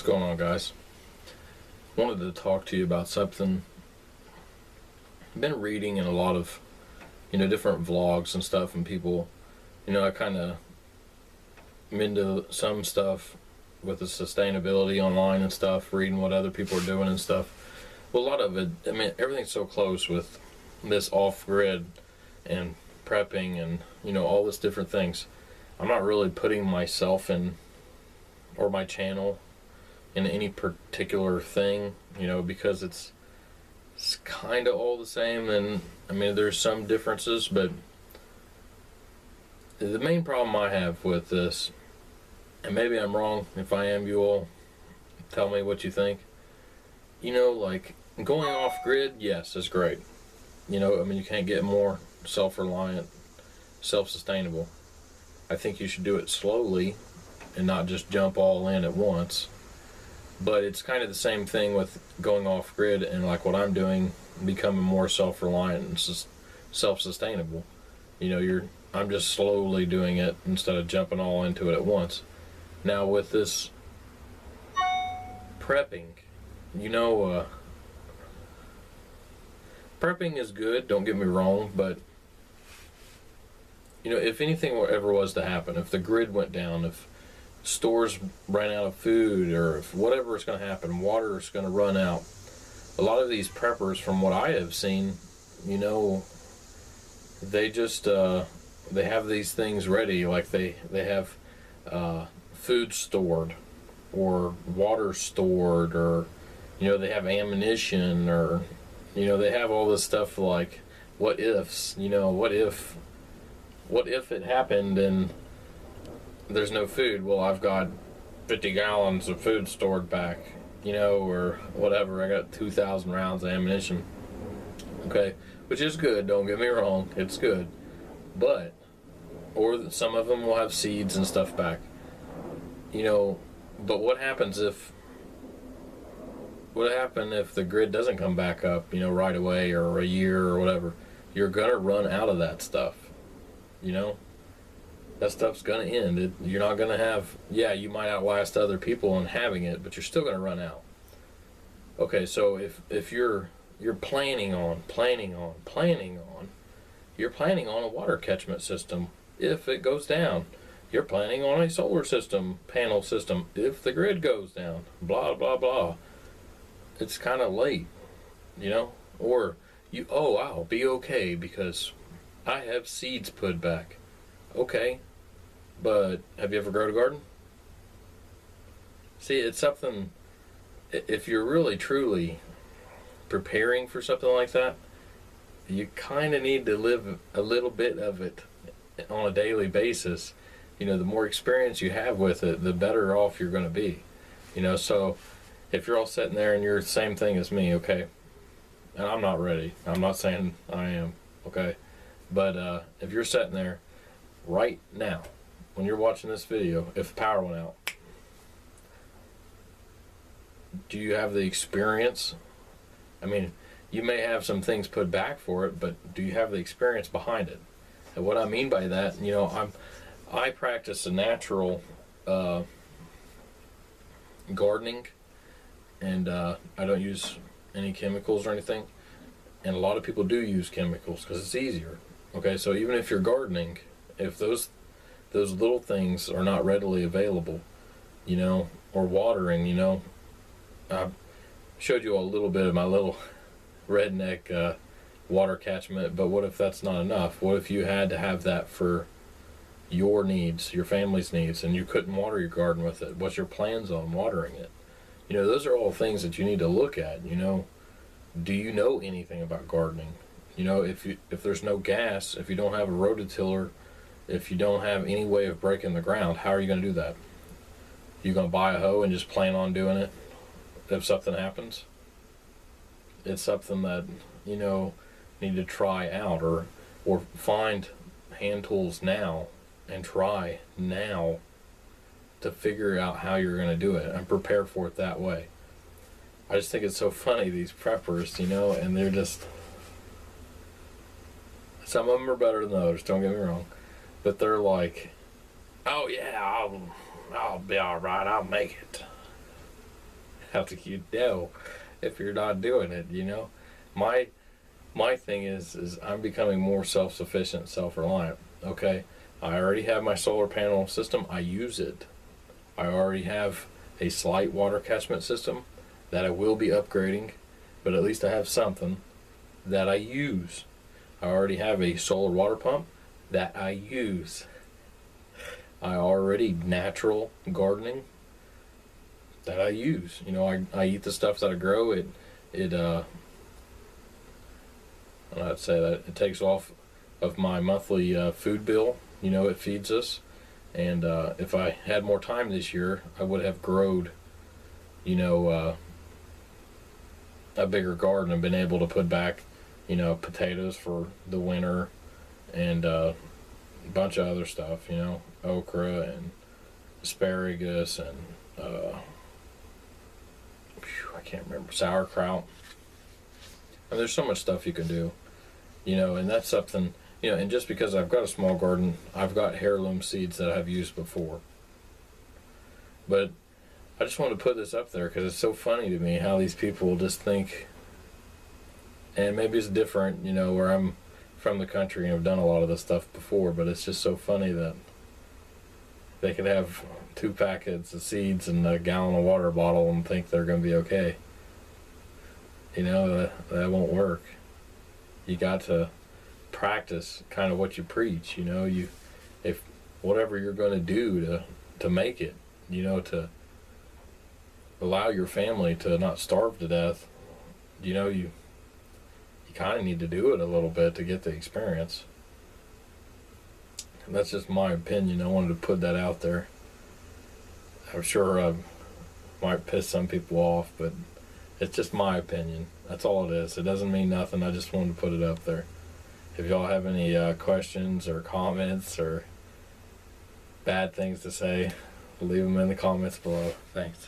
What's going on, guys? Wanted to talk to you about something. I've been reading in a lot of, different vlogs and stuff, and people, I kind of am into some stuff with the sustainability online and stuff, reading what other people are doing and stuff. Well, a lot of it, everything's so close with this off-grid and prepping and, all this different things. I'm not really putting myself in, or my channel, in any particular thing, because it's kind of all the same. And there's some differences, but the main problem I have with this, and maybe I'm wrong, if I am, you all tell me what you think. Like going off grid, yes, is great. You can't get more self-reliant, self-sustainable. I think you should do it slowly and not just jump all in at once. But it's kind of the same thing with going off grid and like what I'm doing, becoming more self-reliant and self-sustainable. I'm just slowly doing it instead of jumping all into it at once. Now with this prepping, prepping is good, don't get me wrong, but if anything ever was to happen, if the grid went down, if stores ran out of food, or if whatever is going to happen, water is going to run out. A lot of these preppers, from what I have seen, they just they have these things ready, like they have food stored or water stored, or they have ammunition, or they have all this stuff like what ifs. What if it happened and there's no food? Well, I've got 50 gallons of food stored back, or whatever. I got 2,000 rounds of ammunition. Okay, which is good, don't get me wrong, it's good. But, or some of them will have seeds and stuff back. But what happens if the grid doesn't come back up, right away, or a year or whatever? You're gonna run out of that stuff, That stuff's gonna end. You're not gonna have, you might outlast other people in having it, but you're still gonna run out. Okay, so if you're planning on you're planning on a water catchment system if it goes down. You're planning on a solar system, panel system, if the grid goes down, blah, blah, blah. It's kind of late, or I'll be okay because I have seeds put back. Okay, but have you ever grown a garden? See, it's something, if you're really truly preparing for something like that, you kind of need to live a little bit of it on a daily basis. The more experience you have with it, the better off you're going to be. So if you're all sitting there and you're the same thing as me, okay, and I'm not ready. I'm not saying I am, okay? But if you're sitting there right now, when you're watching this video, if the power went out, do you have the experience? You may have some things put back for it, but do you have the experience behind it? And what I mean by that, I practice a natural gardening, and I don't use any chemicals or anything. And a lot of people do use chemicals because it's easier. Okay, so even if you're gardening, if those little things are not readily available, or watering, I showed you a little bit of my little redneck water catchment, but what if that's not enough? What if you had to have that for your needs, your family's needs, and you couldn't water your garden with it? What's your plans on watering it? Those are all things that you need to look at. Do you know anything about gardening? If there's no gas, if you don't have a rototiller, if you don't have any way of breaking the ground, how are you going to do that? You going to buy a hoe and just plan on doing it if something happens? It's something that need to try out, or find hand tools now and try now to figure out how you're going to do it and prepare for it that way. I just think it's so funny, these preppers, and they're just, some of them are better than others, don't get me wrong, but they're like, oh yeah, I'll be all right, I'll make it. how to know if you're not doing it, you know. My thing is I'm becoming more self-sufficient, self-reliant. Okay, I already have my solar panel system. I use it. I already have a slight water catchment system that I will be upgrading, but at least I have something that I use. I already have a solar water pump that I use. I already natural gardening that I use. You know, I eat the stuff that I grow. I'd say that it takes off of my monthly food bill. You know, it feeds us. And if I had more time this year, I would have growed, you know, a bigger garden and been able to put back, you know, potatoes for the winter and a bunch of other stuff, you know, okra and asparagus and I can't remember, sauerkraut. And there's so much stuff you can do, you know, and that's something, you know, and just because I've got a small garden, I've got heirloom seeds that I've used before. But I just want to put this up there because it's so funny to me how these people just think, and maybe it's different, you know, where I'm from the country and have done a lot of this stuff before, but it's just so funny that they could have 2 packets of seeds and a gallon of water bottle and think they're going to be okay. You know, that won't work. You got to practice kind of what you preach, you know. If whatever you're going to do to make it, you know, to allow your family to not starve to death, you know, you kind of need to do it a little bit to get the experience. And that's just my opinion. I wanted to put that out there. I'm sure I might piss some people off, but it's just my opinion. That's all it is. It doesn't mean nothing. I just wanted to put it up there. If y'all have any questions or comments or bad things to say, leave them in the comments below. Thanks.